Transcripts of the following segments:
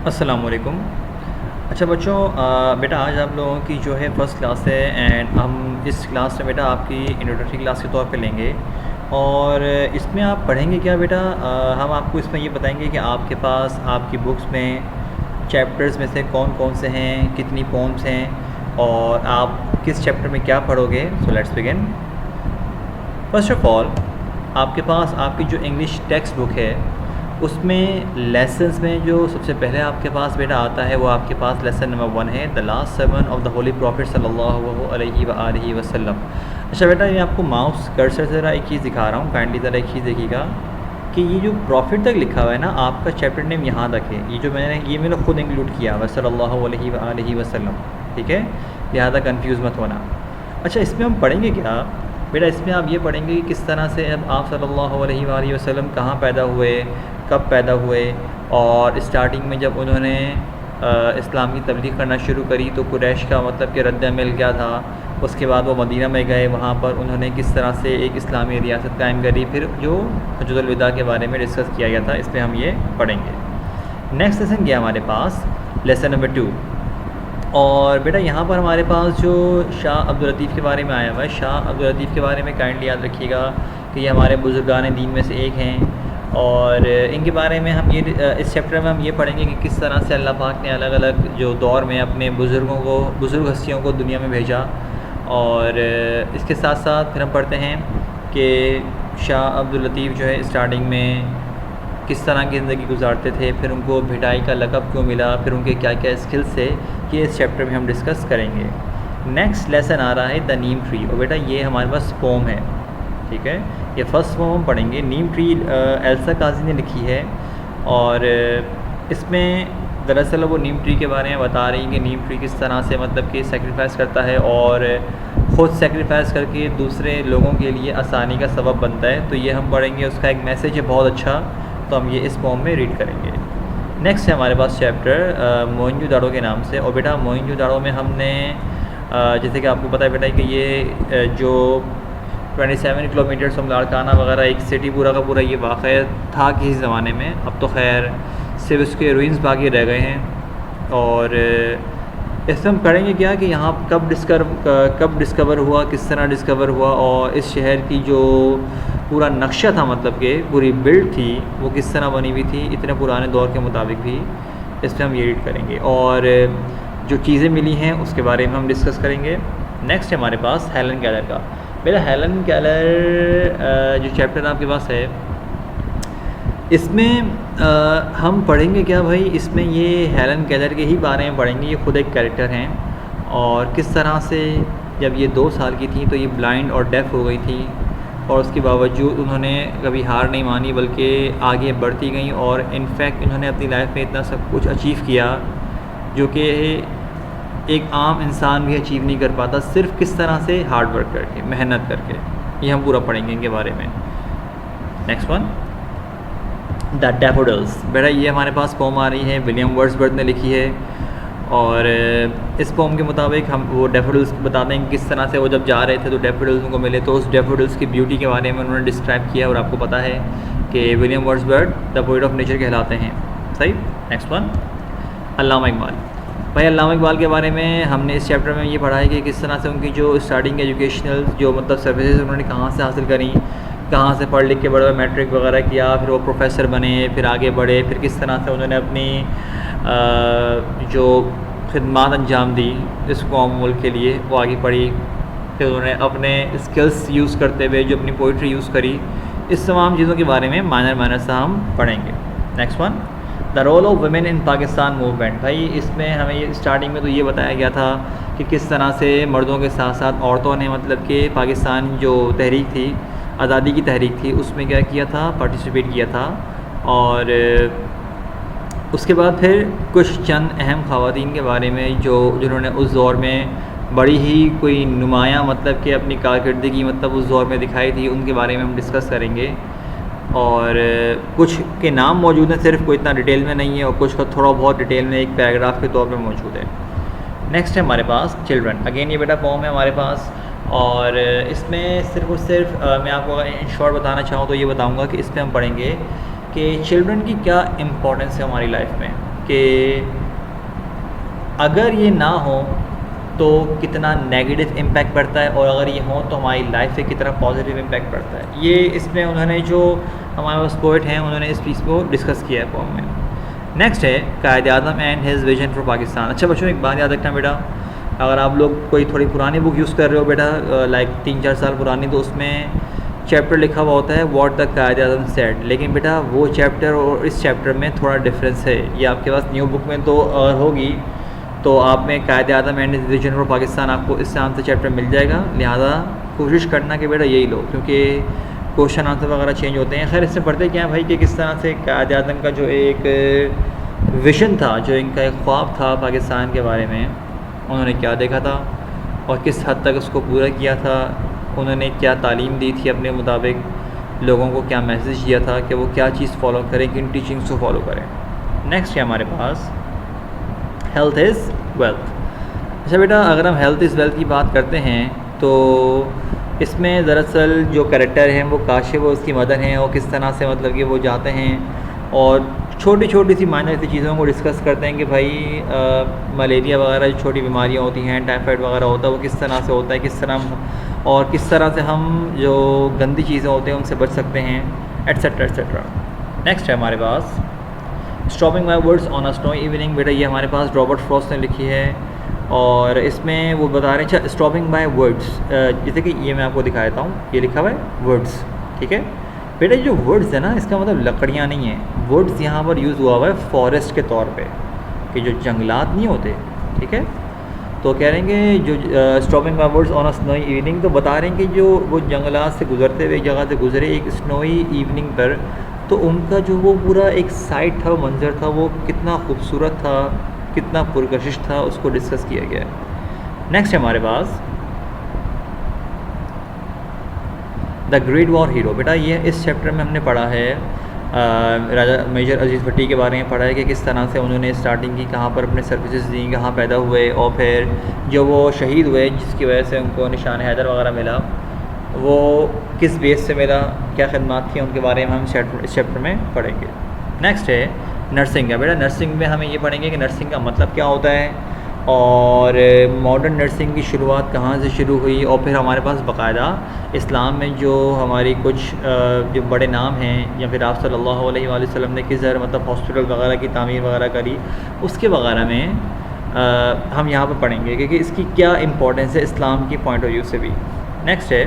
अस्सलाम वालेकुम। अच्छा बच्चों, बेटा आज आप लोगों की जो है फ़र्स्ट क्लास है एंड हम इस क्लास में बेटा आपकी इंट्रोडक्टरी क्लास के तौर पे लेंगे। और इसमें आप पढ़ेंगे क्या बेटा? हम आपको इसमें ये बताएंगे कि आपके पास आपकी बुक्स में चैप्टर्स में से कौन कौन से हैं, कितनी पोम्स हैं और आप किस चैप्टर में क्या पढ़ोगे। So let's begin. First of all, आपके पास आपकी जो इंग्लिश टेक्स्ट बुक है उसमें लेसन्स में जो सबसे पहले आपके पास बेटा आता है वो आपके पास लेसन नंबर 1 है, the last sermon of the holy prophet सल्लल्लाहु अलैहि वसल्लम। अच्छा बेटा, ये आपको माउस कर्सर से ज़रा एक चीज़ दिखा रहा हूँ, काइंडली ज़रा एक चीज़ देखिएगा कि ये जो प्रॉफिट तक लिखा हुआ है ना, आपका चैप्टर नेम यहाँ तक है। ये जो मैंने खुद इंक्लूड किया हुआ सल्लल्लाहु अलैहि वसल्लम, ठीक है, लिहाजा कंफ्यूज मत होना। अच्छा, इसमें हम पढ़ेंगे क्या बेटा? इसमें आप ये पढ़ेंगे कि किस तरह से अब आप सल्लल्लाहु अलैहि वसल्लम कहाँ पैदा हुए, कब पैदा हुए, और स्टार्टिंग में जब उन्होंने इस्लाम की तबलीग करना शुरू करी तो कुरैश का मतलब कि रद्द-ए-अमल क्या था। उसके बाद वो मदीना में गए, वहाँ पर उन्होंने किस तरह से एक इस्लामी रियासत कायम करी, फिर जो हज्जतुल विदा के बारे में डिस्कस किया गया था, इस पर हम ये पढ़ेंगे। नेक्स्ट लेसन गया हमारे पास लेसन नंबर 2। और बेटा यहाँ पर हमारे पास जो शाह अब्दुल लतीफ़ के बारे में आया हुआ है, शाह अब्दुल लतीफ़ के बारे में काइंडली याद रखिएगा कि ये हमारे बुज़ुर्गान दीन में से एक हैं। और इनके बारे में हम ये इस चैप्टर में हम ये पढ़ेंगे कि किस तरह से अल्लाह पाक ने अलग अलग जो दौर में अपने बुज़ुर्ग हस्तियों को दुनिया में भेजा। और इसके साथ साथ फिर हम पढ़ते हैं कि शाह अब्दुल लतीफ़ जो है स्टार्टिंग में किस तरह की ज़िंदगी गुजारते थे, फिर उनको भिटाई का लक़ब क्यों मिला, फिर उनके क्या क्या स्किल्स थे, ये इस चैप्टर में हम डिस्कस करेंगे। नेक्स्ट लेसन आ रहा है द नीम ट्री। और बेटा ये हमारे पास पोम है, ठीक है, ये फर्स्ट पोम हम पढ़ेंगे। नीम ट्री एल्सा काजी ने लिखी है और इसमें दरअसल वो नीम ट्री के बारे में बता रही है कि नीम ट्री किस तरह से मतलब कि सेक्रीफाइस करता है और ख़ुद सेक्रीफाइस करके दूसरे लोगों के लिए आसानी का सबब बनता है। तो ये हम पढ़ेंगे, उसका एक मैसेज है बहुत अच्छा, तो हम ये इस पोम में रीड करेंगे। नेक्स्ट है हमारे पास चैप्टर मोहनजोदाड़ो के नाम से। और बेटा मोहनजोदाड़ो में हमने जैसे कि आपको पता है बेटा कि ये जो 27 किलोमीटर से लाड़काना वगैरह एक सिटी पूरा का पूरा ये वाक़ था किसी ज़माने में, अब तो खैर सिर्फ उसके रूइंस बाकी रह गए हैं। और इसमें हम करेंगे क्या कि यहाँ कब डिस्कवर हुआ, किस तरह डिस्कवर हुआ, और इस शहर की जो पूरा नक्शा था मतलब कि पूरी बिल्ड थी वो किस तरह बनी हुई थी इतने पुराने दौर के मुताबिक भी, इस पर हम ये रीड करेंगे। और जो चीज़ें मिली हैं उसके बारे में हम डिस्कस करेंगे। नेक्स्ट है हमारे पास हेलन केलर का। मेरा हेलन केलर जो चैप्टर आपके पास है इसमें हम पढ़ेंगे क्या भाई? इसमें ये हेलन केलर के ही बारे में पढ़ेंगे। ये खुद एक कैरेक्टर हैं और किस तरह से जब ये 2 साल की थी तो ये ब्लाइंड और डेफ़ हो गई थी, और उसके बावजूद उन्होंने कभी हार नहीं मानी बल्कि आगे बढ़ती गई। और इनफैक्ट इन्होंने अपनी लाइफ में इतना सब कुछ अचीव किया जो कि एक आम इंसान भी अचीव नहीं कर पाता, सिर्फ किस तरह से हार्ड वर्क करके, मेहनत करके। ये हम पूरा पढ़ेंगे इनके बारे में। Next one the daffodils. बेटा ये हमारे पास पोम आ रही है, विलियम वर्ड्सवर्थ ने लिखी है। और इस पोम के मुताबिक हम वो डैफोडिल्स बताते हैं कि किस तरह से वो जब जा रहे थे तो डैफोडिल्स उनको मिले, तो उस डैफोडिल्स की ब्यूटी के बारे में उन्होंने डिस्क्राइब किया। और आपको पता है कि William Wordsworth the poet of nature कहलाते हैं, सही। नेक्स्ट वन अल्लामा इकबाल। भाई अल्लामा इकबाल के बारे में हमने इस चैप्टर में ये पढ़ा है कि किस तरह से उनकी जो स्टार्टिंग एजुकेशनल जो मतलब सर्विसेज उन्होंने कहाँ से हासिल करी, कहाँ से पढ़ लिख के बड़े मैट्रिक वगैरह किया, फिर वो प्रोफेसर बने, फिर आगे बढ़े, फिर किस तरह से उन्होंने अपनी जो खिदमत अंजाम दी इस कौम मुल्क के लिए वो आगे बढ़ी, फिर उन्होंने अपने स्किल्स यूज़ करते हुए जो अपनी पोइट्री यूज़ करी, इस तमाम चीज़ों के बारे में माइनर सा हम पढ़ेंगे। Next one the role of women in Pakistan movement. भाई इसमें हमें ये स्टार्टिंग में तो ये बताया गया था कि किस तरह से मर्दों के साथ साथ औरतों ने मतलब कि पाकिस्तान जो तहरीक थी, आज़ादी की तहरीक थी, उसमें क्या किया था, पार्टिसिपेट किया था। और उसके बाद फिर कुछ चंद अहम ख़वातीन के बारे में जिन्होंने उस दौर में बड़ी ही कोई नुमायाँ मतलब कि अपनी कारकर्दगी मतलब उस दौर में दिखाई थी, उनके बारे में हम डिस्कस करेंगे। और कुछ के नाम मौजूद हैं, सिर्फ कोई इतना डिटेल में नहीं है, और कुछ का थोड़ा बहुत डिटेल में एक पैराग्राफ के तौर पे मौजूद है। नेक्स्ट है हमारे पास चिल्ड्रन। अगेन ये बेटा पोम है हमारे पास, और इसमें सिर्फ और सिर्फ मैं आपको इन शॉर्ट बताना चाहूँ तो ये बताऊँगा कि इस पर हम पढ़ेंगे कि चिल्ड्रन की क्या इम्पोर्टेंस है हमारी लाइफ में, कि अगर ये ना हो तो कितना नेगेटिव इम्पैक्ट पड़ता है, और अगर ये हो तो हमारी लाइफ पे कितना पॉजिटिव इम्पैक्ट पड़ता है। ये इसमें उन्होंने जो हमारे पास पोइट हैं उन्होंने इस चीज़ को डिस्कस किया है पोम में। नेक्स्ट है Quaid Azam and his vision for Pakistan. अच्छा बच्चों, एक बात याद रखना बेटा, अगर आप लोग कोई थोड़ी पुरानी बुक यूज़ कर रहे हो बेटा, लाइक 3-4 साल पुरानी, तो उसमें चैप्टर लिखा हुआ होता है what the Quaid Azam said, लेकिन बेटा वो चैप्टर और इस चैप्टर में थोड़ा डिफरेंस है। ये आपके पास न्यू बुक में तो होगी, तो आप में कायद Azam and vision for Pakistan आपको इस नाम से चैप्टर मिल जाएगा। लिहाजा कोशिश करना कि बेटा यही लो, क्योंकि क्वेश्चन आंसर वगैरह चेंज होते हैं। खैर इसमें पढ़ते क्या है भाई कि किस तरह से कायद आज़म का जो एक विज़न था, जो इनका एक ख्वाब था पाकिस्तान के बारे में, उन्होंने क्या देखा था और किस हद तक उसको पूरा किया था, उन्होंने क्या तालीम दी थी अपने मुताबिक, लोगों को क्या मैसेज दिया था कि वो क्या चीज़ फॉलो करें, किन टीचिंग्स को फॉलो करें। नेक्स्ट है हमारे पास हेल्थ इज़ वेल्थ। अच्छा बेटा, अगर हम हेल्थ इज़ वेल्थ की बात करते हैं तो इसमें दरअसल जो कैरेक्टर हैं वो काशिफ वो उसकी मदर हैं, और किस तरह से मतलब कि वो जाते हैं और छोटी छोटी सी माइनर सी चीज़ों को डिस्कस करते हैं कि भाई मलेरिया वगैरह जो छोटी बीमारियां होती हैं, टाइफाइड वगैरह होता है, वो किस तरह से होता है, किस तरह और किस तरह से हम जो गंदी चीज़ें होती हैं उनसे बच सकते हैं, एट्सेट्रा एट्सेट्रा। नेक्स्ट है हमारे पास stopping by woods on a snowy evening. बेटा ये हमारे पास रॉबर्ट फ्रॉस्ट ने लिखी है, और इसमें वो बता रहे हैं अच्छा स्टॉपिंग बाय वर्ड्स, जैसे कि ये मैं आपको दिखा देता हूँ, ये लिखा हुआ है वर्ड्स, ठीक है बेटा। जो वर्ड्स है ना, इसका मतलब लकड़ियाँ नहीं है, वर्ड्स यहाँ पर यूज़ हुआ हुआ है फॉरेस्ट के तौर पे, कि जो जंगलात नहीं होते, ठीक है। तो कह रहे हैं कि जो stopping by words on a snowy evening, तो बता रहे हैं कि जो वो जंगलात से गुजरते हुए एक जगह से गुजरे एक स्नोई इवनिंग पर, तो उनका जो वो पूरा एक साइट था, मंजर था, वो कितना खूबसूरत था, कितना पुरकशिश था, उसको डिस्कस किया गया है। नेक्स्ट है हमारे पास द ग्रेट वॉर हीरो। बेटा ये इस चैप्टर में हमने पढ़ा है राजा मेजर अजीज़ भट्टी के बारे में पढ़ा है कि किस तरह से उन्होंने स्टार्टिंग की, कहाँ पर अपने सर्विसेज दी, कहाँ पैदा हुए, और फिर जो वो शहीद हुए जिसकी वजह से उनको निशान हैदर वगैरह मिला, वो किस बेस से मिला, क्या खदमात थी, उनके बारे में हम इस चैप्टर में पढ़ेंगे। नेक्स्ट है नर्सिंग है। बेटा नर्सिंग में हमें ये पढ़ेंगे कि नर्सिंग का मतलब क्या होता है, और मॉडर्न नर्सिंग की शुरुआत कहाँ से शुरू हुई, और फिर हमारे पास बाकायदा इस्लाम में जो हमारी कुछ जो बड़े नाम हैं, या फिर आप सल्लल्लाहु अलैहि वसल्लम ने किस तरह मतलब हॉस्पिटल वगैरह की तामीर वगैरह करी, उसके वगैरह में हम यहाँ पर पढ़ेंगे क्योंकि इसकी क्या इंपॉर्टेंस है इस्लाम की पॉइंट ऑफ व्यू से भी। नेक्स्ट है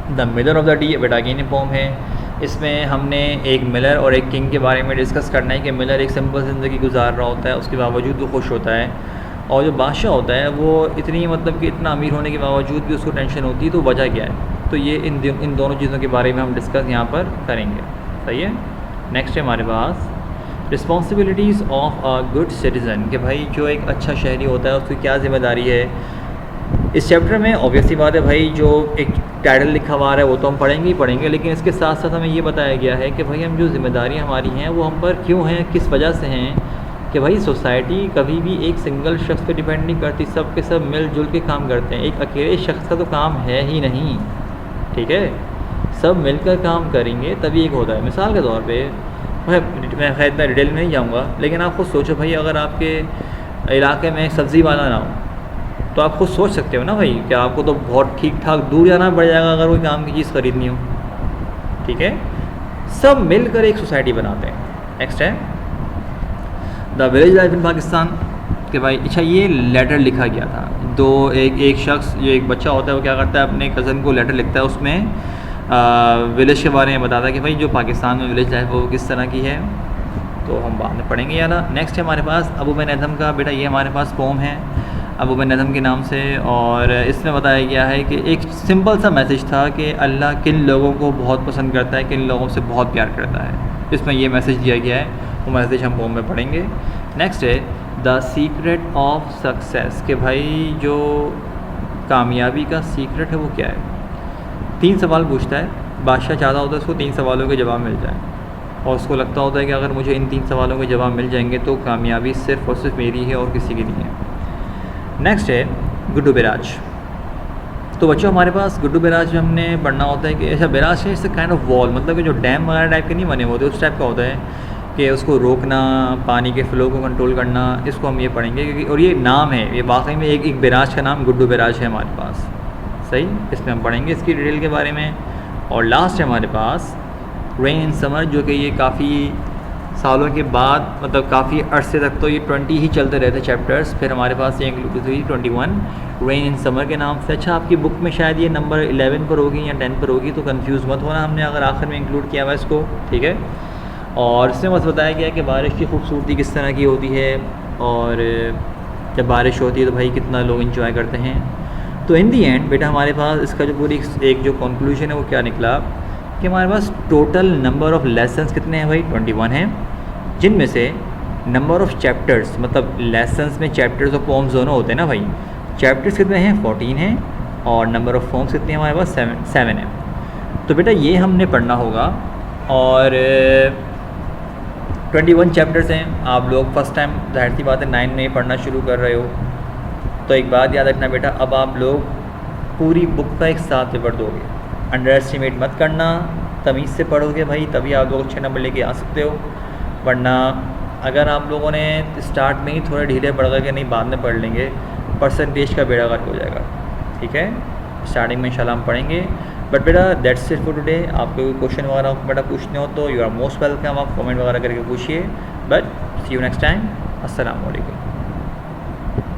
the Miller of the D. बेटा अगेन पोम है, इसमें हमने एक मिलर और एक किंग के बारे में डिस्कस करना है कि मिलर एक सिंपल ज़िंदगी गुजार रहा होता है, उसके बावजूद वो खुश होता है, और जो बादशाह होता है वो इतनी मतलब कि इतना अमीर होने के बावजूद भी उसको टेंशन होती है, तो वजह क्या है। तो ये इन दोनों चीज़ों के बारे में हम डिस्कस यहाँ पर करेंगे, सही है। नेक्स्ट है हमारे पास responsibilities of a good citizen, कि भाई जो एक अच्छा शहरी होता है उसकी क्या ज़िम्मेदारी है। इस चैप्टर में ऑब्वियसली बात है भाई, जो एक टाइटल लिखा हुआ है वो तो हम पढ़ेंगे ही पढ़ेंगे, लेकिन इसके साथ साथ हमें ये बताया गया है कि भाई हम जो जिम्मेदारियाँ हमारी हैं वो हम पर क्यों हैं, किस वजह से हैं, कि भाई सोसाइटी कभी भी एक सिंगल शख्स पे डिपेंड नहीं करती, सब के सब मिलजुल के काम करते हैं। एक अकेले शख्स का तो काम है ही नहीं, ठीक है, सब मिलकर काम करेंगे तभी एक होता है। मिसाल के तौर पे मैं खैर इतना डिटेल में नहीं जाऊँगा, लेकिन आप खुद सोचो भाई, अगर आपके इलाके में एक सब्ज़ी वाला ना हो तो आप खुद सोच सकते हो ना भाई कि आपको तो बहुत ठीक ठाक दूर जाना पड़ जाएगा अगर कोई काम की चीज़ ख़रीदनी हो, ठीक है। सब मिलकर एक सोसाइटी बनाते हैं। नेक्स्ट है the village life in Pakistan, कि भाई अच्छा ये लेटर लिखा गया था, एक शख्स जो एक बच्चा होता है वो क्या करता है, अपने कज़न को लेटर लिखता है, उसमें विलेज के बारे में बताता है कि भाई जो पाकिस्तान में विलेज लाइफ वो किस तरह की है, तो हम बाद में पढ़ेंगे यार। नेक्स्ट है हमारे पास अबू बिन अदम का। बेटा ये हमारे पास पोम है अबू बिन अदम के नाम से, और इसमें बताया गया है कि एक सिंपल सा मैसेज था कि अल्लाह किन लोगों को बहुत पसंद करता है, किन लोगों से बहुत प्यार करता है। इसमें ये मैसेज दिया गया है, वो मैसेज हम पोम में पढ़ेंगे। नेक्स्ट है द सीक्रेट ऑफ सक्सेस, कि भाई जो कामयाबी का सीक्रेट है वो क्या है। 3 सवाल पूछता है, बादशाह चाहता होता है उसको 3 सवालों के जवाब मिल जाए, और उसको लगता होता है कि अगर मुझे इन 3 सवालों के जवाब मिल जाएंगे तो कामयाबी सिर्फ़ और सिर्फ मेरी है और किसी की नहीं है। नेक्स्ट है गुड्डू बैराज। तो बच्चों हमारे पास गुड्डू बैराज में हमने पढ़ना होता है कि ऐसा बैराज है, इससे काइंड ऑफ वॉल, मतलब कि जो डैम वगैरह टाइप के नहीं बने होते उस टाइप का होता है, कि उसको रोकना, पानी के फ़्लो को कंट्रोल करना, इसको हम ये पढ़ेंगे क्योंकि और ये नाम है, ये वाकई में एक बैराज का नाम गुड्डू बैराज है हमारे पास। सही, इसमें हम पढ़ेंगे इसकी डिटेल के बारे में। और लास्ट है हमारे पास रेन इन समर, जो कि ये काफ़ी सालों के बाद, मतलब काफ़ी अरसे तक तो ये 20 ही चलते रहते चैप्टर्स, फिर हमारे पास ये इंक्लूड हुई 21 रेन इन समर के नाम से। अच्छा, आपकी बुक में शायद ये नंबर 11 पर होगी या 10 पर होगी, तो कंफ्यूज मत होना, हमने अगर आखिर में इंक्लूड किया हुआ इसको, ठीक है। और इसमें बस बताया गया कि बारिश की खूबसूरती किस तरह की होती है, और जब बारिश होती है तो भाई कितना लोग इंजॉय करते हैं। तो इन दी एंड बेटा हमारे पास इसका जो पूरी एक जो कंक्लूजन है वो क्या निकला कि हमारे पास टोटल नंबर ऑफ़ लेसन्स कितने हैं भाई, 21 हैं, जिनमें से नंबर ऑफ़ चैप्टर्स, मतलब लेसन्स में चैप्टर्स और पोम्स दोनों होते हैं ना भाई, चैप्टर्स कितने हैं 14 हैं, और नंबर ऑफ़ पोम्स कितने हैं हमारे पास 7 हैं। तो बेटा ये हमने पढ़ना होगा, और 21 चैप्टर्स हैं। आप लोग फर्स्ट टाइम जाहिर सी बात है 9 में पढ़ना शुरू कर रहे हो, तो एक बात याद रखना बेटा, अब आप लोग पूरी बुक का एक साथ पेपर दोगे, अंडर एस्टिमेट मत करना, तमीज़ से पढ़ोगे भाई, तभी आप लोग अच्छे नंबर लेके आ सकते हो। वरना अगर आप लोगों ने स्टार्ट में ही थोड़े ढीले पड़ गए कि नहीं बाद में पढ़ लेंगे, परसेंटेज का बेड़ा गर्क हो जाएगा, ठीक है। स्टार्टिंग में इंशाल्लाह हम पढ़ेंगे। बट बेटा दैट्स इट फॉर टुडे। आपको कोई क्वेश्चन वगैरह बेटा पूछने हो तो यू आर मोस्ट वेलकम, आप कमेंट वगैरह करके पूछिए। But see you next time. अस्सलाम वालेकुम।